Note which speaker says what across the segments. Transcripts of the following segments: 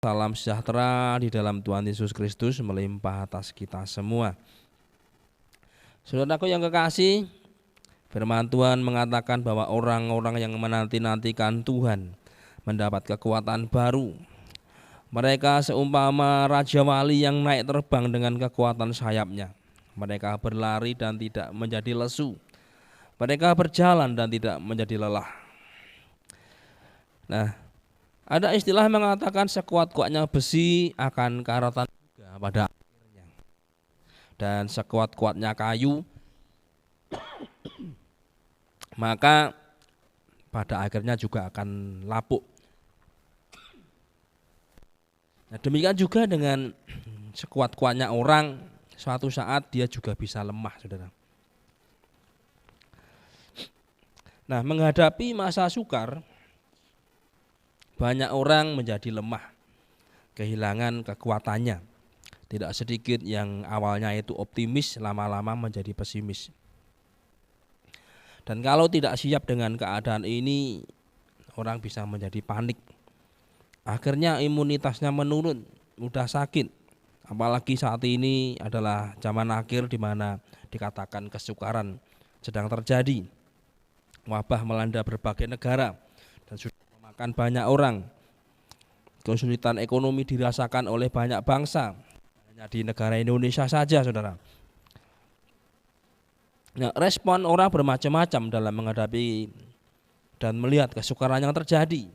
Speaker 1: Salam sejahtera di dalam Tuhan Yesus Kristus melimpah atas kita semua. Saudaraku yang kekasih, firman Tuhan mengatakan bahwa orang-orang yang menanti-nantikan Tuhan mendapat kekuatan baru. Mereka seumpama Raja Wali yang naik terbang dengan kekuatan sayapnya. Mereka berlari dan tidak menjadi lesu. Mereka berjalan dan tidak menjadi lelah. Nah, ada istilah mengatakan sekuat-kuatnya besi akan karatan juga pada akhirnya. Dan sekuat-kuatnya kayu maka pada akhirnya juga akan lapuk. Nah, demikian juga dengan sekuat-kuatnya orang, suatu saat dia juga bisa lemah, saudara. Nah, menghadapi masa sukar, banyak orang menjadi lemah, kehilangan kekuatannya. Tidak sedikit yang awalnya itu optimis, lama-lama menjadi pesimis. Dan kalau tidak siap dengan keadaan ini, orang bisa menjadi panik. Akhirnya imunitasnya menurun, mudah sakit. Apalagi saat ini adalah zaman akhir di mana dikatakan kesukaran sedang terjadi. Wabah melanda berbagai negara dan sudah memakan banyak orang. Kesulitan ekonomi dirasakan oleh banyak bangsa, hanya di negara Indonesia saja, saudara. Nah, respon orang bermacam-macam dalam menghadapi dan melihat kesukaran yang terjadi.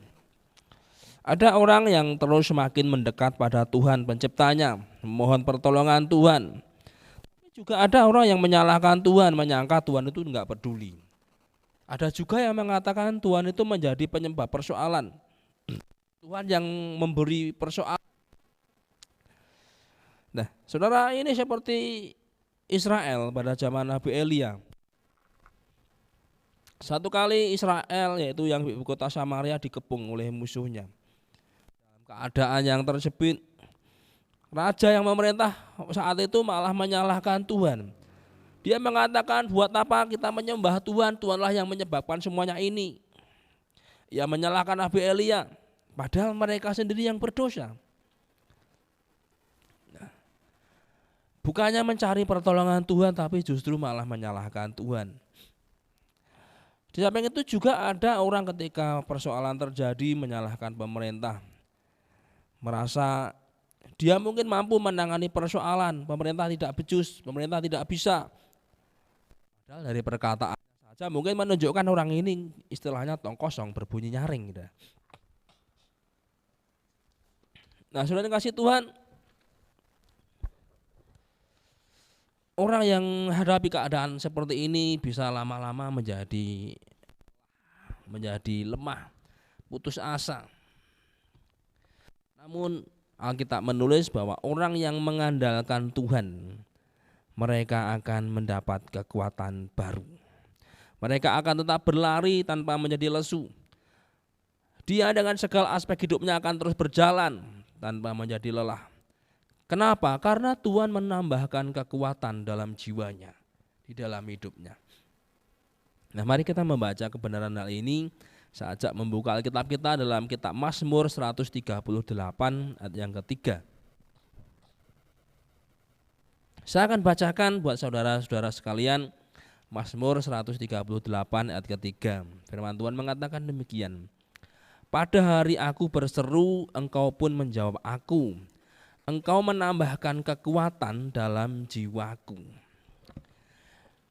Speaker 1: Ada orang yang terus semakin mendekat pada Tuhan penciptanya, memohon pertolongan Tuhan. Tapi juga ada orang yang menyalahkan Tuhan, menyangka Tuhan itu enggak peduli. Ada juga yang mengatakan Tuhan itu menjadi penyebab persoalan. Tuhan yang memberi persoalan. Nah, saudara, ini seperti Israel pada zaman Nabi Elia. Satu kali Israel, yaitu yang ibu kota Samaria, dikepung oleh musuhnya. Dalam keadaan yang terjepit, raja yang memerintah saat itu malah menyalahkan Tuhan. Dia mengatakan, buat apa kita menyembah Tuhan, Tuhanlah yang menyebabkan semuanya ini. Ia menyalahkan Nabi Elia, padahal mereka sendiri yang berdosa. Bukannya mencari pertolongan Tuhan, tapi justru malah menyalahkan Tuhan. Di samping itu juga ada orang ketika persoalan terjadi menyalahkan pemerintah. Merasa dia mungkin mampu menangani persoalan, pemerintah tidak becus, pemerintah tidak bisa. Padahal dari perkataan saja mungkin menunjukkan orang ini istilahnya tong kosong, berbunyi nyaring. Nah, saudara kasih Tuhan, orang yang hadapi keadaan seperti ini bisa lama-lama menjadi lemah, putus asa. Namun Alkitab menulis bahwa orang yang mengandalkan Tuhan, mereka akan mendapat kekuatan baru. Mereka akan tetap berlari tanpa menjadi lesu. Dia dengan segala aspek hidupnya akan terus berjalan tanpa menjadi lelah. Kenapa? Karena Tuhan menambahkan kekuatan dalam jiwanya, di dalam hidupnya. Nah, mari kita membaca kebenaran hal ini. Saya ajak membuka Alkitab kita dalam kitab Mazmur 138 ayat yang ketiga. Saya akan bacakan buat saudara-saudara sekalian Mazmur 138 ayat ketiga. Firman Tuhan mengatakan demikian. Pada hari aku berseru, engkau pun menjawab aku. Engkau menambahkan kekuatan dalam jiwaku.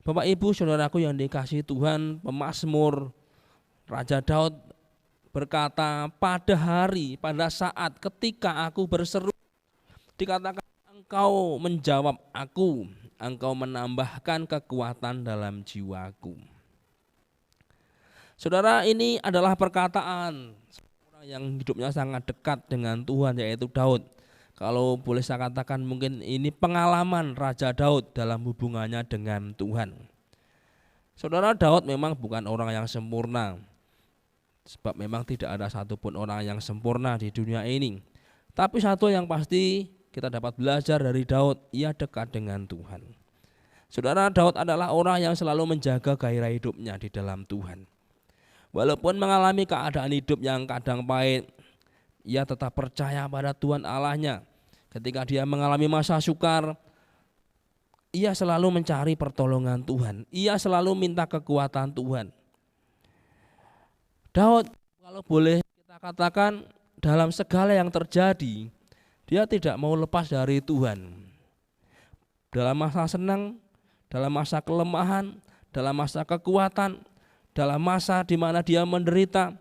Speaker 1: Bapak Ibu saudaraku yang dikasihi Tuhan, pemazmur Raja Daud berkata, pada saat ketika aku berseru, dikatakan engkau menjawab aku, engkau menambahkan kekuatan dalam jiwaku. Saudara, ini adalah perkataan orang yang hidupnya sangat dekat dengan Tuhan, yaitu Daud. Kalau boleh saya katakan mungkin ini pengalaman Raja Daud dalam hubungannya dengan Tuhan. Saudara, Daud memang bukan orang yang sempurna, sebab memang tidak ada satupun orang yang sempurna di dunia ini. Tapi satu yang pasti kita dapat belajar dari Daud, ia dekat dengan Tuhan. Saudara, Daud adalah orang yang selalu menjaga gairah hidupnya di dalam Tuhan. Walaupun mengalami keadaan hidup yang kadang pahit, Ia tetap percaya pada Tuhan Allahnya. Ketika dia mengalami masa sukar, ia selalu mencari pertolongan Tuhan. Ia selalu minta kekuatan Tuhan. Daud, kalau boleh kita katakan, dalam segala yang terjadi, dia tidak mau lepas dari Tuhan. Dalam masa senang, dalam masa kelemahan, dalam masa kekuatan, dalam masa di mana dia menderita,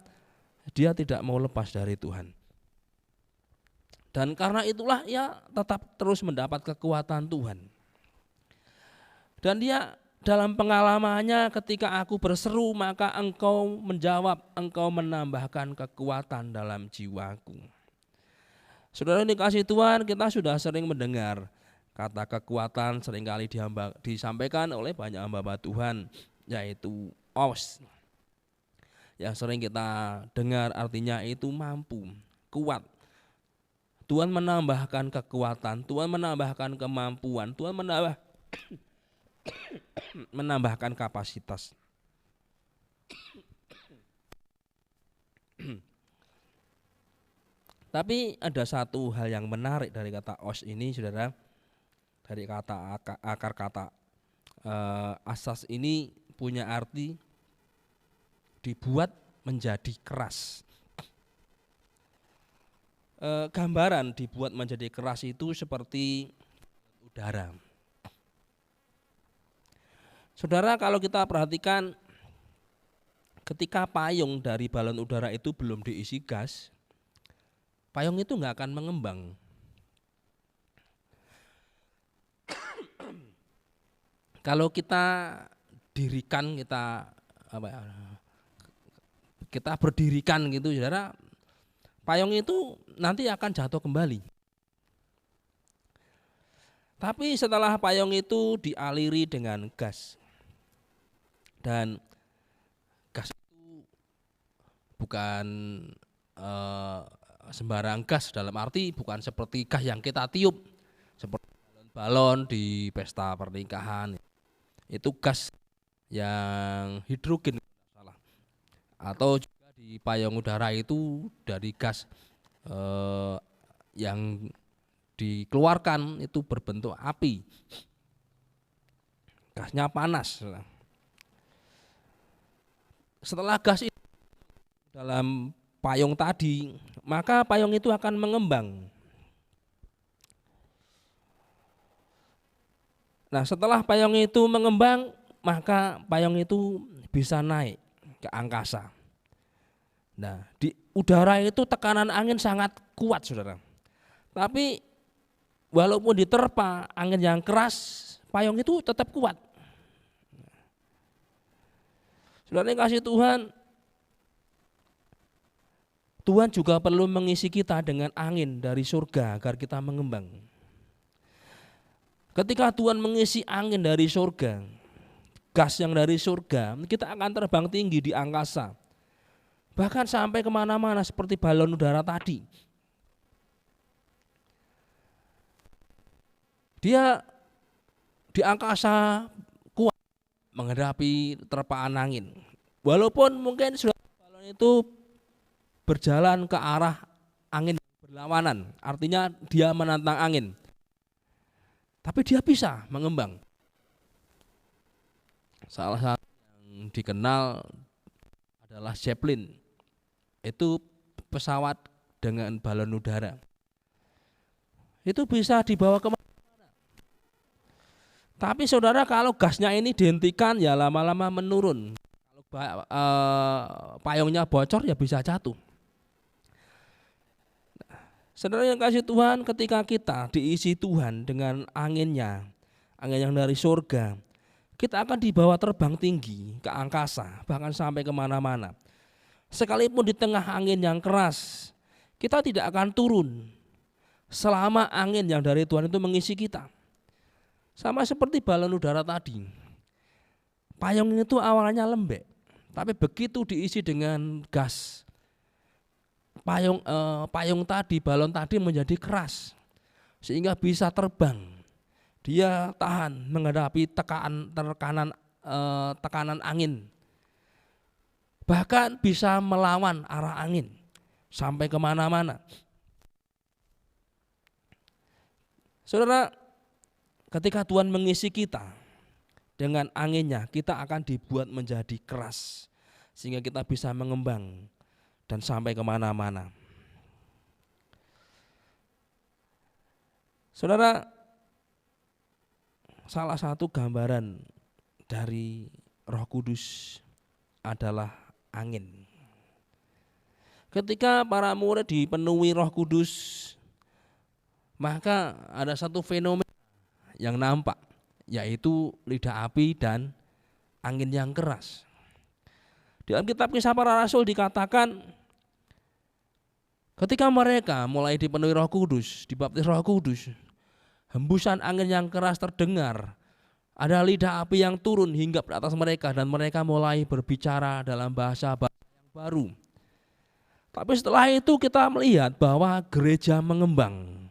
Speaker 1: dia tidak mau lepas dari Tuhan. Dan karena itulah ia tetap terus mendapat kekuatan Tuhan. Dan dia dalam pengalamannya, ketika aku berseru maka engkau menjawab, engkau menambahkan kekuatan dalam jiwaku. Saudara dikasih Tuhan, kita sudah sering mendengar kata kekuatan seringkali disampaikan oleh banyak hamba Tuhan, yaitu os. Yang sering kita dengar artinya itu mampu, kuat. Tuhan menambahkan kekuatan, Tuhan menambahkan kemampuan, Tuhan menambahkan kapasitas. Tapi ada satu hal yang menarik dari kata os ini, saudara. Dari kata akar kata asas ini punya arti dibuat menjadi keras. Gambaran dibuat menjadi keras itu seperti udara. Saudara, kalau kita perhatikan ketika payung dari balon udara itu belum diisi gas, payung itu nggak akan mengembang. Kalau kita dirikan, kita berdirikan gitu, saudara, payung itu nanti akan jatuh kembali. Tapi setelah payung itu dialiri dengan gas, dan gas itu bukan sembarang gas, dalam arti bukan seperti gas yang kita tiup, seperti balon di pesta pernikahan. Itu gas yang hidrogen, atau juga di payung udara itu dari gas yang dikeluarkan itu berbentuk api, gasnya panas. Setelah gas itu dalam payung tadi, maka payung itu akan mengembang. Nah, setelah payung itu mengembang, maka payung itu bisa naik ke angkasa. Nah, di udara itu tekanan angin sangat kuat, saudara. Tapi walaupun diterpa angin yang keras, payung itu tetap kuat. Saudara yang kasih Tuhan, Tuhan juga perlu mengisi kita dengan angin dari surga agar kita mengembang. Ketika Tuhan mengisi angin dari surga, gas yang dari surga, kita akan terbang tinggi di angkasa. Bahkan sampai kemana-mana seperti balon udara tadi. Dia di angkasa kuat menghadapi terpaan angin. Walaupun mungkin sudah balon itu berjalan ke arah angin berlawanan, artinya dia menantang angin. Tapi dia bisa mengembang. Salah satu yang dikenal adalah Zeppelin. Itu pesawat dengan balon udara. Itu bisa dibawa ke mana-mana. Tapi saudara, kalau gasnya ini dihentikan, ya lama-lama menurun. Kalau payungnya bocor, ya bisa jatuh. Saudara yang kasih Tuhan, ketika kita diisi Tuhan dengan anginnya, angin yang dari surga, kita akan dibawa terbang tinggi ke angkasa, bahkan sampai kemana-mana. Sekalipun di tengah angin yang keras, kita tidak akan turun selama angin yang dari Tuhan itu mengisi kita. Sama seperti balon udara tadi, payung itu awalnya lembek, tapi begitu diisi dengan gas, payung tadi, balon tadi menjadi keras sehingga bisa terbang. Dia tahan menghadapi tekanan angin, bahkan bisa melawan arah angin sampai kemana-mana. Saudara, ketika Tuhan mengisi kita dengan anginnya, kita akan dibuat menjadi keras sehingga kita bisa mengembang dan sampai kemana-mana. Saudara, salah satu gambaran dari Roh Kudus adalah angin. Ketika para murid dipenuhi Roh Kudus, maka ada satu fenomena yang nampak, yaitu lidah api dan angin yang keras. Dalam kitab Kisah Para Rasul dikatakan, ketika mereka mulai dipenuhi Roh Kudus, dibaptis Roh Kudus, hembusan angin yang keras terdengar, ada lidah api yang turun hingga ke atas mereka dan mereka mulai berbicara dalam bahasa yang baru. Tapi setelah itu kita melihat bahwa gereja mengembang.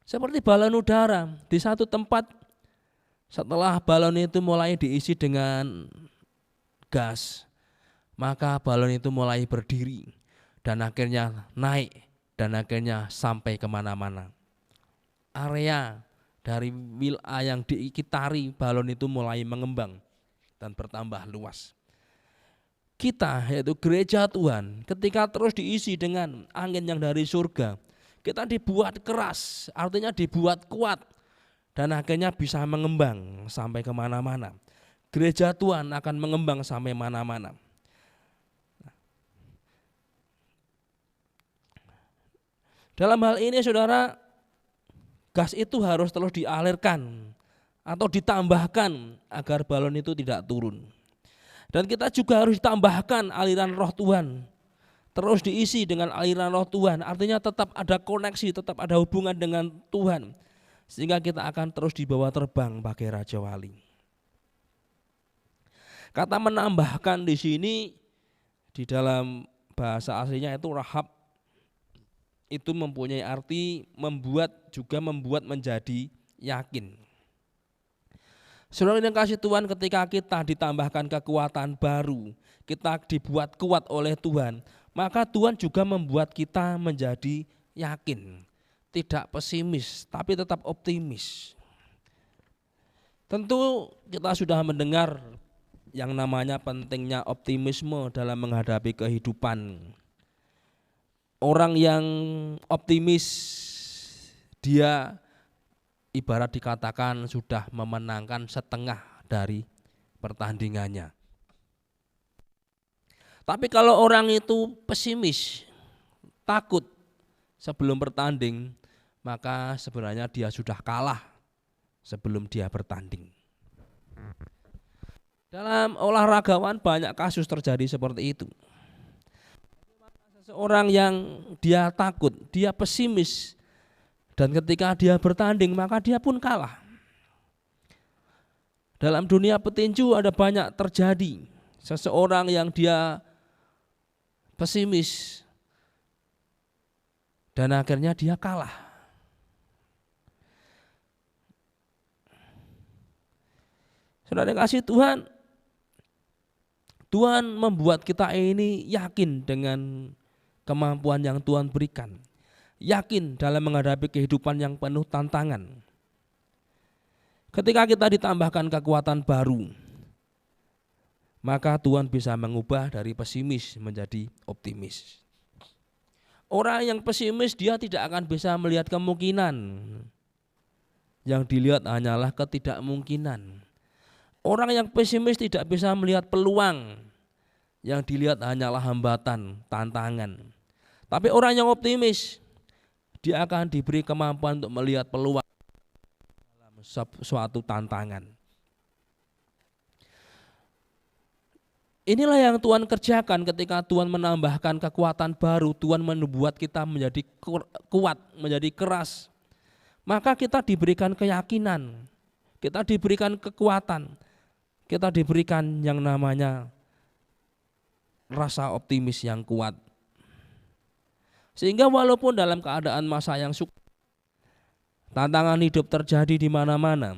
Speaker 1: Seperti balon udara di satu tempat, setelah balon itu mulai diisi dengan gas, maka balon itu mulai berdiri dan akhirnya naik dan akhirnya sampai kemana-mana. Area dari wilayah yang dikitari balon itu mulai mengembang dan bertambah luas. Kita, yaitu gereja Tuhan, ketika terus diisi dengan angin yang dari surga, kita dibuat keras, artinya dibuat kuat, dan akhirnya bisa mengembang sampai kemana-mana. Gereja Tuhan akan mengembang sampai mana-mana. Dalam hal ini saudara, gas itu harus terus dialirkan atau ditambahkan agar balon itu tidak turun. Dan kita juga harus ditambahkan aliran Roh Tuhan, terus diisi dengan aliran Roh Tuhan, artinya tetap ada koneksi, tetap ada hubungan dengan Tuhan, sehingga kita akan terus dibawa terbang bagai Raja Wali. Kata menambahkan di sini di dalam bahasa aslinya itu rahab, itu mempunyai arti membuat, juga membuat menjadi yakin. Saudara yang kasih Tuhan, ketika kita ditambahkan kekuatan baru, kita dibuat kuat oleh Tuhan, maka Tuhan juga membuat kita menjadi yakin, tidak pesimis, tapi tetap optimis. Tentu kita sudah mendengar yang namanya pentingnya optimisme dalam menghadapi kehidupan. Orang yang optimis, dia ibarat dikatakan sudah memenangkan setengah dari pertandingannya. Tapi kalau orang itu pesimis, takut sebelum bertanding, maka sebenarnya dia sudah kalah sebelum dia bertanding. Dalam olahragawan banyak kasus terjadi seperti itu. Seseorang yang dia takut, dia pesimis, dan ketika dia bertanding maka dia pun kalah. Dalam dunia petinju ada banyak terjadi. Seseorang yang dia pesimis dan akhirnya dia kalah. Saudara yang kasih Tuhan, Tuhan membuat kita ini yakin dengan kemampuan yang Tuhan berikan. Yakin dalam menghadapi kehidupan yang penuh tantangan. Ketika kita ditambahkan kekuatan baru, maka Tuhan bisa mengubah dari pesimis menjadi optimis. Orang yang pesimis dia tidak akan bisa melihat kemungkinan. Yang dilihat hanyalah ketidakmungkinan. Orang yang pesimis tidak bisa melihat peluang. Yang dilihat hanyalah hambatan, tantangan. Tapi orang yang optimis, dia akan diberi kemampuan untuk melihat peluang dalam suatu tantangan. Inilah yang Tuhan kerjakan ketika Tuhan menambahkan kekuatan baru, Tuhan membuat kita menjadi kuat, menjadi keras. Maka kita diberikan keyakinan, kita diberikan kekuatan, kita diberikan yang namanya rasa optimis yang kuat. Sehingga walaupun dalam keadaan masa yang sulit, tantangan hidup terjadi di mana-mana,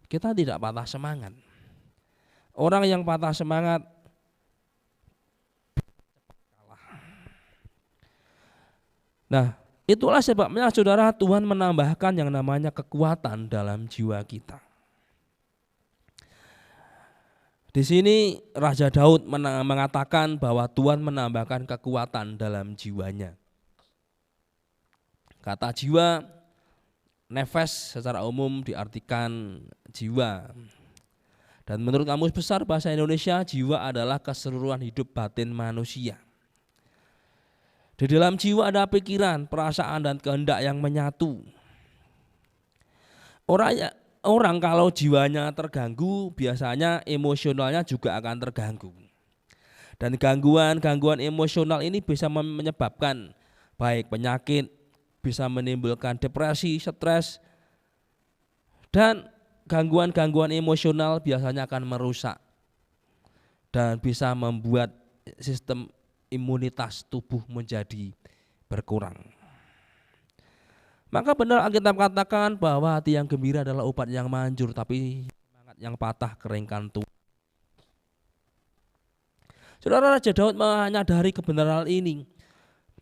Speaker 1: kita tidak patah semangat. Orang yang patah semangat Nah, itulah sebabnya saudara, Tuhan menambahkan yang namanya kekuatan dalam jiwa kita. Di sini Raja Daud mengatakan bahwa Tuhan menambahkan kekuatan dalam jiwanya. Kata jiwa, nefes secara umum diartikan jiwa. Dan menurut Kamus Besar Bahasa Indonesia, jiwa adalah keseluruhan hidup batin manusia. Di dalam jiwa ada pikiran, perasaan, dan kehendak yang menyatu. Orang kalau jiwanya terganggu, biasanya emosionalnya juga akan terganggu. Dan gangguan emosional ini bisa menyebabkan baik penyakit, bisa menimbulkan depresi, stres, dan gangguan emosional biasanya akan merusak dan bisa membuat sistem imunitas tubuh menjadi berkurang. Maka benar Alkitab katakan bahwa hati yang gembira adalah obat yang manjur, tapi semangat yang patah keringkan tubuh. Saudara, Raja Daud menyadari kebenaran ini.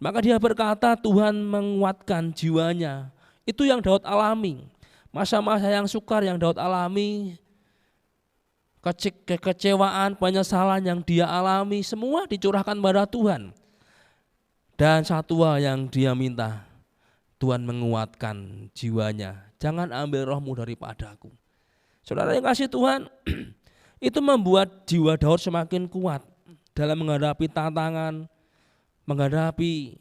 Speaker 1: Maka dia berkata Tuhan menguatkan jiwanya. Itu yang Daud alami. Masa-masa yang sukar yang Daud alami, kekecewaan, penyesalan yang dia alami, semua dicurahkan pada Tuhan. Dan satu hal yang dia minta, Tuhan menguatkan jiwanya. Jangan ambil rohmu daripadaku. Saudara yang kasih Tuhan, itu membuat jiwa Daud semakin kuat dalam menghadapi tantangan, menghadapi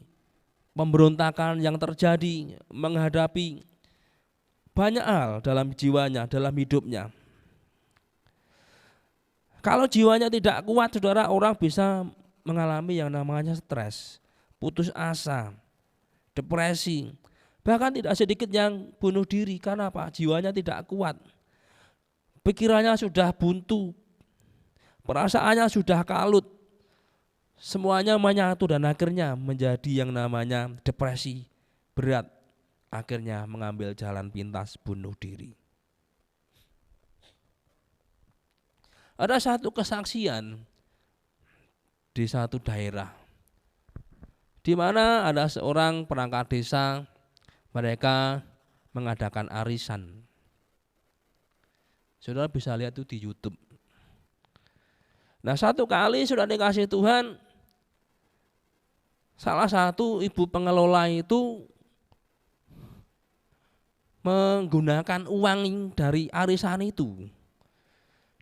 Speaker 1: pemberontakan yang terjadi, menghadapi banyak hal dalam jiwanya, dalam hidupnya. Kalau jiwanya tidak kuat, saudara, orang bisa mengalami yang namanya stres, putus asa, depresi. Bahkan tidak sedikit yang bunuh diri. Karena apa? Jiwanya tidak kuat. Pikirannya sudah buntu, perasaannya sudah kalut. Semuanya menyatu dan akhirnya menjadi yang namanya depresi berat. Akhirnya mengambil jalan pintas bunuh diri. Ada satu kesaksian di satu daerah, di mana ada seorang perangkat desa, mereka mengadakan arisan. Saudara bisa lihat itu di YouTube. Nah, satu kali sudah dikasih Tuhan, salah satu ibu pengelola itu menggunakan uang dari arisan itu.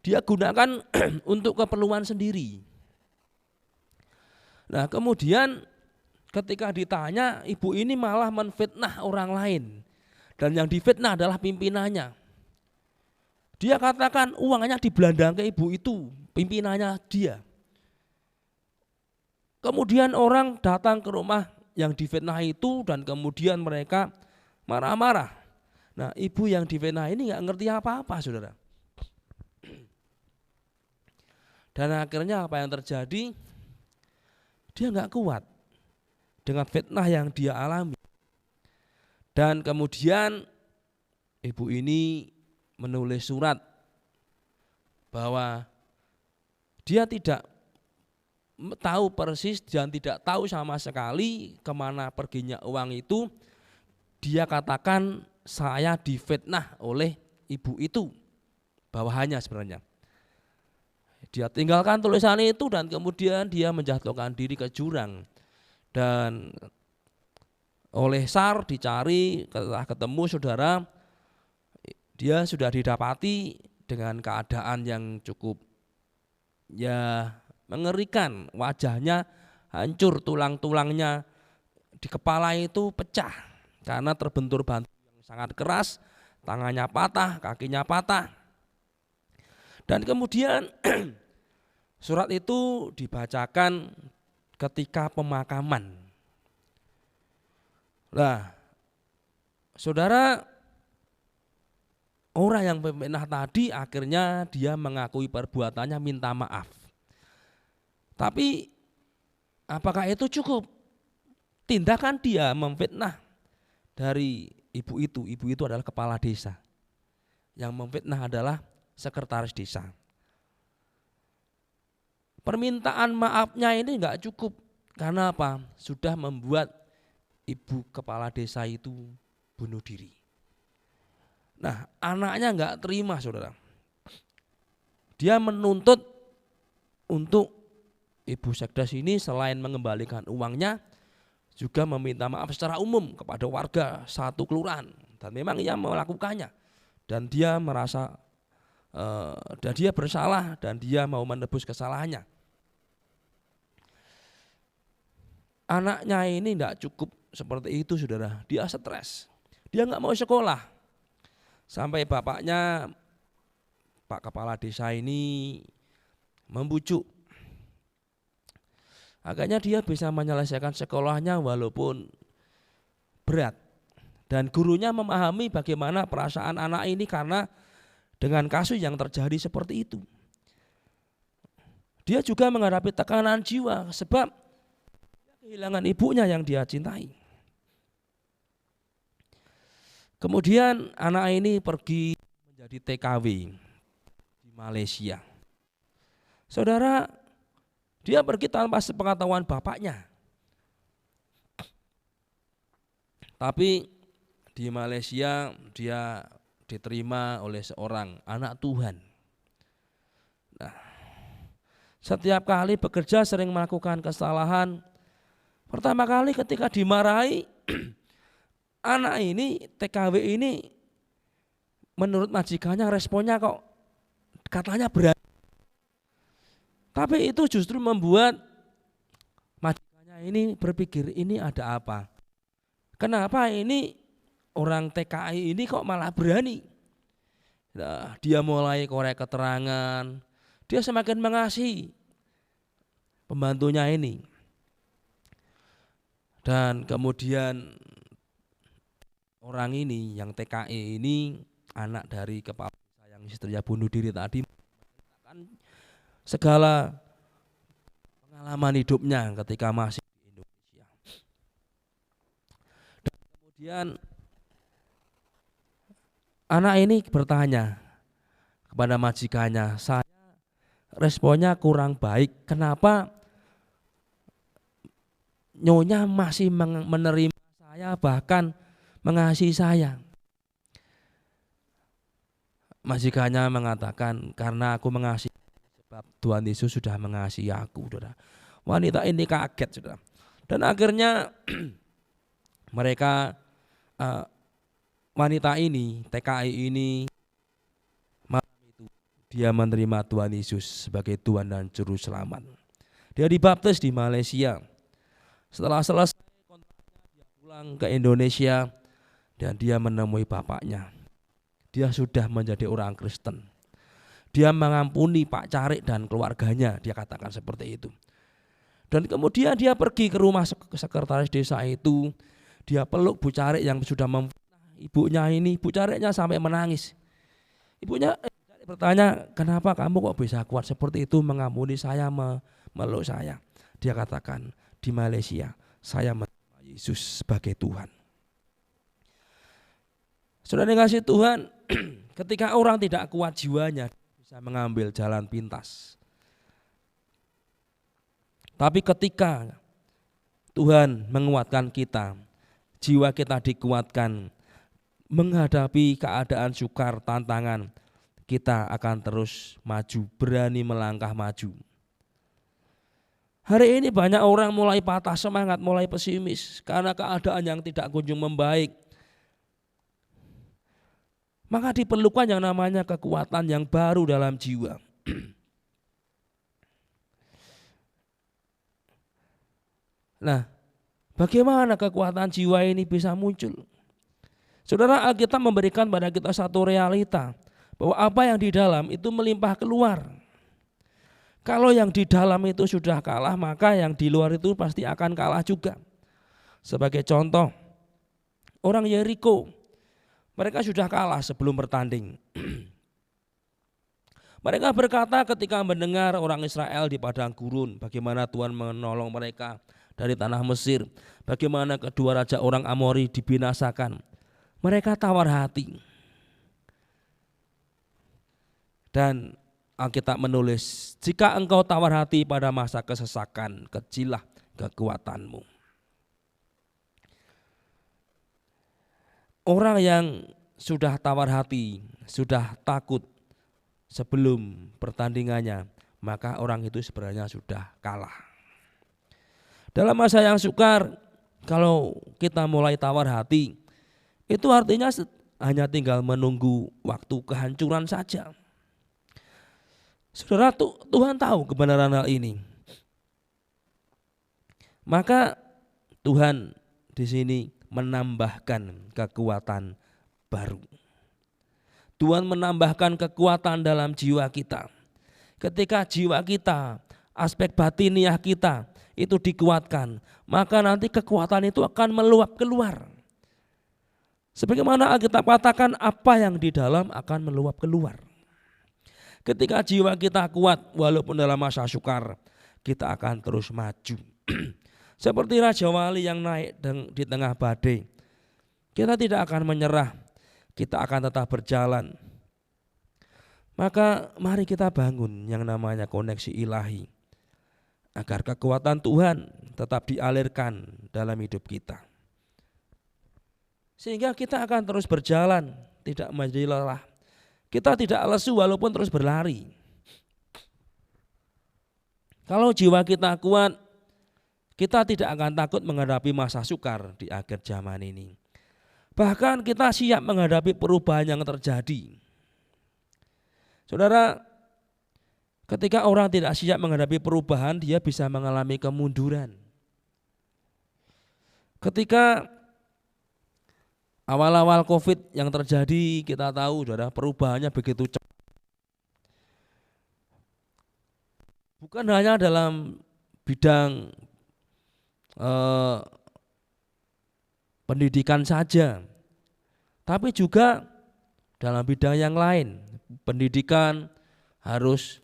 Speaker 1: Dia gunakan untuk keperluan sendiri. Nah, kemudian ketika ditanya, ibu ini malah menfitnah orang lain. Dan yang difitnah adalah pimpinannya. Dia katakan uangnya dibelandang ke ibu itu, pimpinannya dia. Kemudian orang datang ke rumah yang difitnah itu dan kemudian mereka marah-marah. Nah, ibu yang difitnah ini gak ngerti apa-apa, saudara. Dan akhirnya apa yang terjadi? Dia gak kuat dengan fitnah yang dia alami. Dan kemudian ibu ini menulis surat bahwa dia tidak tahu persis dan tidak tahu sama sekali kemana perginya uang itu. Dia katakan saya difitnah oleh ibu itu, bawahannya sebenarnya. Dia tinggalkan tulisan itu dan kemudian dia menjatuhkan diri ke jurang. Dan oleh SAR dicari, setelah ketemu saudara, dia sudah didapati dengan keadaan yang cukup mengerikan. Wajahnya hancur, tulang-tulangnya di kepala itu pecah karena terbentur batu yang sangat keras, tangannya patah, kakinya patah. Dan kemudian surat itu dibacakan ketika pemakaman. Nah, saudara, orang yang pemfitnah tadi akhirnya dia mengakui perbuatannya, minta maaf. Tapi apakah itu cukup? Tindakan dia memfitnah dari ibu itu adalah kepala desa. Yang memfitnah adalah sekretaris desa. Permintaan maafnya ini enggak cukup. Karena apa? Sudah membuat ibu kepala desa itu bunuh diri. Nah, anaknya nggak terima, saudara. Dia menuntut untuk ibu sekdes ini selain mengembalikan uangnya, juga meminta maaf secara umum kepada warga satu kelurahan. Dan memang ia melakukannya. Dan dia merasa dan dia bersalah dan dia mau menebus kesalahannya. Anaknya ini tidak cukup seperti itu, saudara. Dia stres. Dia nggak mau sekolah. Sampai bapaknya, Pak Kepala Desa ini membujuk. Akhirnya dia bisa menyelesaikan sekolahnya walaupun berat. Dan gurunya memahami bagaimana perasaan anak ini karena dengan kasus yang terjadi seperti itu. Dia juga menghadapi tekanan jiwa sebab kehilangan ibunya yang dia cintai. Kemudian anak ini pergi menjadi TKW di Malaysia. Saudara, dia pergi tanpa sepengetahuan bapaknya. Tapi di Malaysia dia diterima oleh seorang anak Tuhan. Nah, setiap kali bekerja sering melakukan kesalahan. Pertama kali ketika dimarahi, anak ini, TKW ini, menurut majikannya responnya kok katanya berani. Tapi itu justru membuat majikannya ini berpikir, ini ada apa? Kenapa ini orang TKI ini kok malah berani? Nah, dia mulai korek keterangan, dia semakin mengasihi pembantunya ini. Dan kemudian orang ini yang TKI ini anak dari kepala desa yang istrinya bunuh diri tadi menceritakan segala pengalaman hidupnya ketika masih di Indonesia. Dan kemudian anak ini bertanya kepada majikannya, saya responnya kurang baik, kenapa nyonya masih menerima saya bahkan mengasihi saya? Majikannya mengatakan, karena aku mengasihi sebab Tuhan Yesus sudah mengasihi aku, saudara. Wanita ini kaget, saudara. Dan akhirnya mereka wanita ini, TKI ini, malam itu dia menerima Tuhan Yesus sebagai Tuhan dan Juru Selamat. Dia dibaptis di Malaysia. Setelah selesai kontraknya dia pulang ke Indonesia dan dia menemui bapaknya. Dia sudah menjadi orang Kristen. Dia mengampuni Pak Carik dan keluarganya, dia katakan seperti itu. Dan kemudian dia pergi ke rumah sekretaris desa itu. Dia peluk Bu Carik yang sudah memfitnah ibunya ini. Bu Cariknya sampai menangis. Ibunya bertanya, kenapa kamu kok bisa kuat seperti itu mengampuni saya, meluk saya? Dia katakan, di Malaysia saya menerima Yesus sebagai Tuhan. Saudara dikasih Tuhan, ketika orang tidak kuat jiwanya bisa mengambil jalan pintas. Tapi ketika Tuhan menguatkan kita, jiwa kita dikuatkan, menghadapi keadaan sukar, tantangan, kita akan terus maju, berani melangkah maju. Hari ini banyak orang mulai patah semangat, mulai pesimis karena keadaan yang tidak kunjung membaik. Maka diperlukan yang namanya kekuatan yang baru dalam jiwa. Nah, bagaimana kekuatan jiwa ini bisa muncul? Saudara, Alkitab memberikan pada kita satu realita, bahwa apa yang di dalam itu melimpah keluar. Kalau yang di dalam itu sudah kalah, maka yang di luar itu pasti akan kalah juga. Sebagai contoh, orang Yeriko, mereka sudah kalah sebelum bertanding. Mereka berkata ketika mendengar orang Israel di padang gurun, bagaimana Tuhan menolong mereka dari tanah Mesir, bagaimana kedua raja orang Amori dibinasakan. Mereka tawar hati. Dan Alkitab menulis, jika engkau tawar hati pada masa kesesakan, kecillah kekuatanmu. orang yang sudah tawar hati, sudah takut sebelum pertandingannya, maka orang itu sebenarnya sudah kalah. Dalam masa yang sukar, kalau kita mulai tawar hati, itu artinya hanya tinggal menunggu waktu kehancuran saja. Saudara, Tuhan tahu kebenaran hal ini. Maka Tuhan di sini menambahkan kekuatan baru. Tuhan menambahkan kekuatan dalam jiwa kita. Ketika jiwa kita, aspek batiniah kita itu dikuatkan, maka nanti kekuatan itu akan meluap keluar. Sebagaimana Alkitab katakan, apa yang di dalam akan meluap keluar. Ketika jiwa kita kuat, walaupun dalam masa sukar, kita akan terus maju. Seperti Raja Wali yang naik di tengah badai, kita tidak akan menyerah, kita akan tetap berjalan. Maka mari kita bangun yang namanya koneksi ilahi, agar kekuatan Tuhan tetap dialirkan dalam hidup kita. Sehingga kita akan terus berjalan, tidak menjadi lelah. Kita tidak lesu walaupun terus berlari. Kalau jiwa kita kuat, kita tidak akan takut menghadapi masa sukar di akhir zaman ini. Bahkan kita siap menghadapi perubahan yang terjadi. Saudara, ketika orang tidak siap menghadapi perubahan, dia bisa mengalami kemunduran. Ketika awal-awal COVID yang terjadi, kita tahu saudara, perubahannya begitu cepat. Bukan hanya dalam bidang pendidikan saja, tapi juga dalam bidang yang lain. Pendidikan harus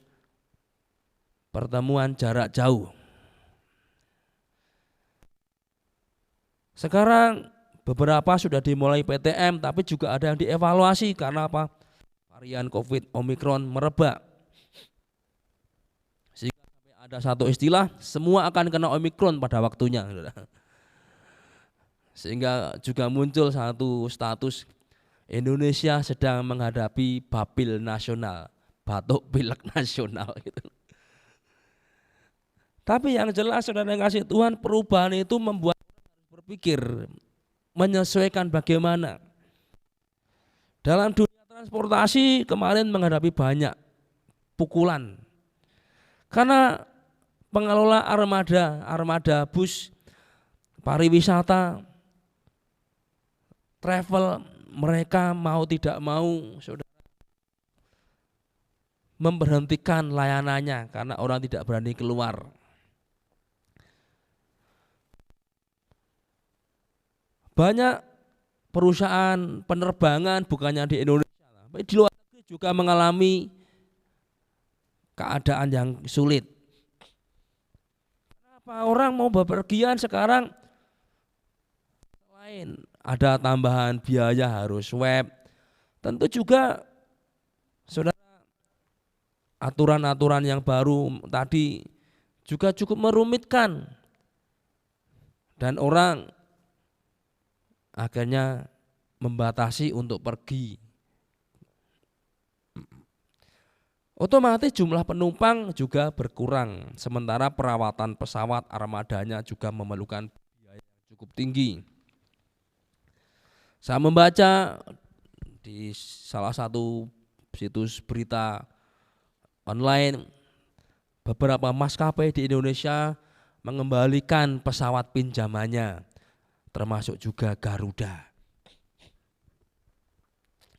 Speaker 1: pertemuan jarak jauh. Sekarang beberapa sudah dimulai PTM, tapi juga ada yang dievaluasi karena apa? Varian COVID Omikron merebak. Sehingga sampai ada satu istilah, semua akan kena Omikron pada waktunya. Sehingga juga muncul satu status, Indonesia sedang menghadapi babil nasional, batuk pilek nasional gitu. Tapi yang jelas saudara yang kasih Tuhan, perubahan itu membuat berpikir, menyesuaikan bagaimana. Dalam dunia transportasi kemarin menghadapi banyak pukulan. Karena pengelola armada bus, pariwisata, travel, mereka mau tidak mau saudara memberhentikan layanannya karena orang tidak berani keluar. Banyak perusahaan penerbangan bukannya di Indonesia, tapi di luar negeri juga mengalami keadaan yang sulit. Kenapa orang mau bepergian sekarang? Selain ada tambahan biaya harus swab, tentu juga saudara aturan-aturan yang baru tadi juga cukup merumitkan dan orang akhirnya membatasi untuk pergi. Otomatis jumlah penumpang juga berkurang, sementara perawatan pesawat armadanya juga memerlukan biaya yang cukup tinggi. Saya membaca di salah satu situs berita online, beberapa maskapai di Indonesia mengembalikan pesawat pinjamannya, termasuk juga Garuda.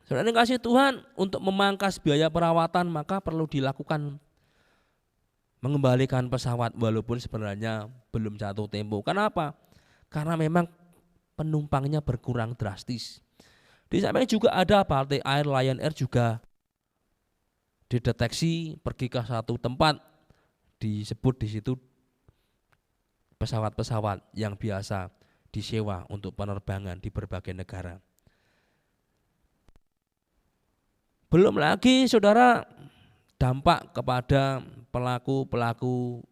Speaker 1: Saudara yang kasih Tuhan, untuk memangkas biaya perawatan maka perlu dilakukan mengembalikan pesawat walaupun sebenarnya belum jatuh tempo. Kenapa? Karena memang penumpangnya berkurang drastis. Di samping juga ada Batik Air, Lion Air juga dideteksi pergi ke satu tempat, disebut di situ pesawat-pesawat yang biasa disewa untuk penerbangan di berbagai negara. Belum lagi saudara dampak kepada pelaku-pelaku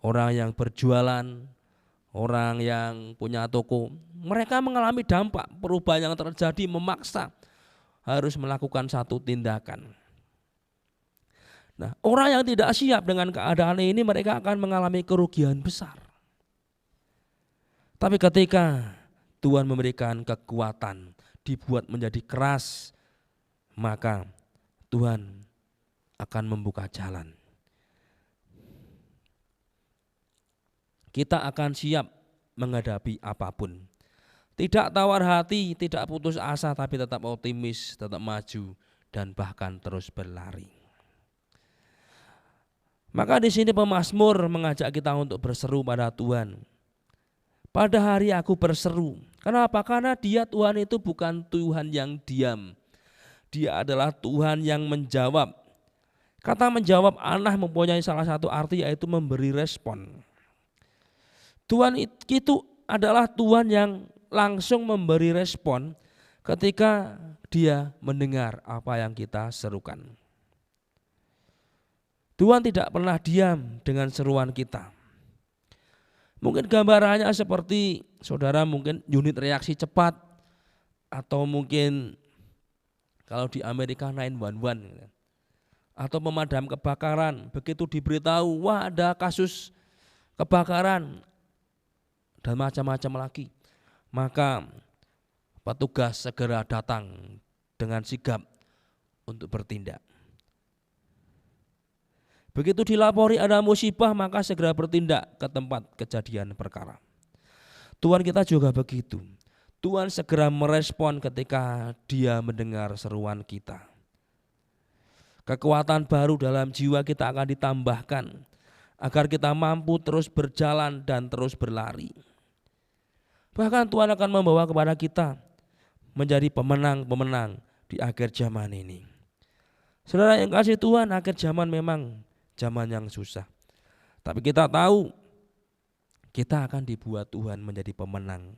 Speaker 1: orang yang berjualan, orang yang punya toko, mereka mengalami dampak perubahan yang terjadi memaksa harus melakukan satu tindakan. Nah, orang yang tidak siap dengan keadaan ini mereka akan mengalami kerugian besar. Tapi ketika Tuhan memberikan kekuatan, dibuat menjadi keras, maka Tuhan akan membuka jalan. Kita akan siap menghadapi apapun. Tidak tawar hati, tidak putus asa, tapi tetap optimis, tetap maju, dan bahkan terus berlari. Maka di sini pemazmur mengajak kita untuk berseru pada Tuhan. Pada hari aku berseru. Kenapa? Karena Dia Tuhan itu bukan Tuhan yang diam. Dia adalah Tuhan yang menjawab. Kata menjawab Anah mempunyai salah satu arti, yaitu memberi respon. Tuhan itu adalah Tuhan yang langsung memberi respon ketika Dia mendengar apa yang kita serukan. Tuhan tidak pernah diam dengan seruan kita. Mungkin gambarannya seperti saudara mungkin unit reaksi cepat, atau mungkin kalau di Amerika 911, atau pemadam kebakaran. Begitu diberitahu, wah ada kasus kebakaran dan macam-macam lagi, maka petugas segera datang dengan sigap untuk bertindak. Begitu dilapori ada musibah, maka segera bertindak ke tempat kejadian perkara. Tuhan kita juga begitu. Tuhan segera merespon ketika Dia mendengar seruan kita. Kekuatan baru dalam jiwa kita akan ditambahkan agar kita mampu terus berjalan dan terus berlari. Bahkan Tuhan akan membawa kepada kita menjadi pemenang-pemenang di akhir zaman ini. Saudara yang kasih Tuhan, akhir zaman memang zaman yang susah. Tapi kita tahu kita akan dibuat Tuhan menjadi pemenang.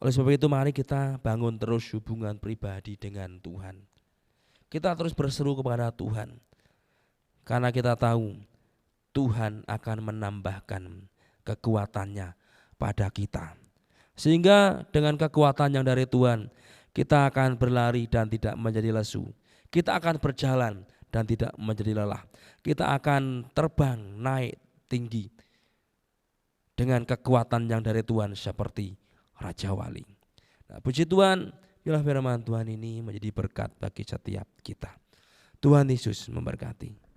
Speaker 1: Oleh sebab itu mari kita bangun terus hubungan pribadi dengan Tuhan. Kita terus berseru kepada Tuhan. Karena kita tahu Tuhan akan menambahkan kekuatannya pada kita. Sehingga dengan kekuatan yang dari Tuhan, kita akan berlari dan tidak menjadi lesu. Kita akan berjalan dan tidak menjadi lelah. Kita akan terbang naik tinggi dengan kekuatan yang dari Tuhan seperti Raja Wali. Nah, puji Tuhan, biarlah firman Tuhan ini menjadi berkat bagi setiap kita. Tuhan Yesus memberkati.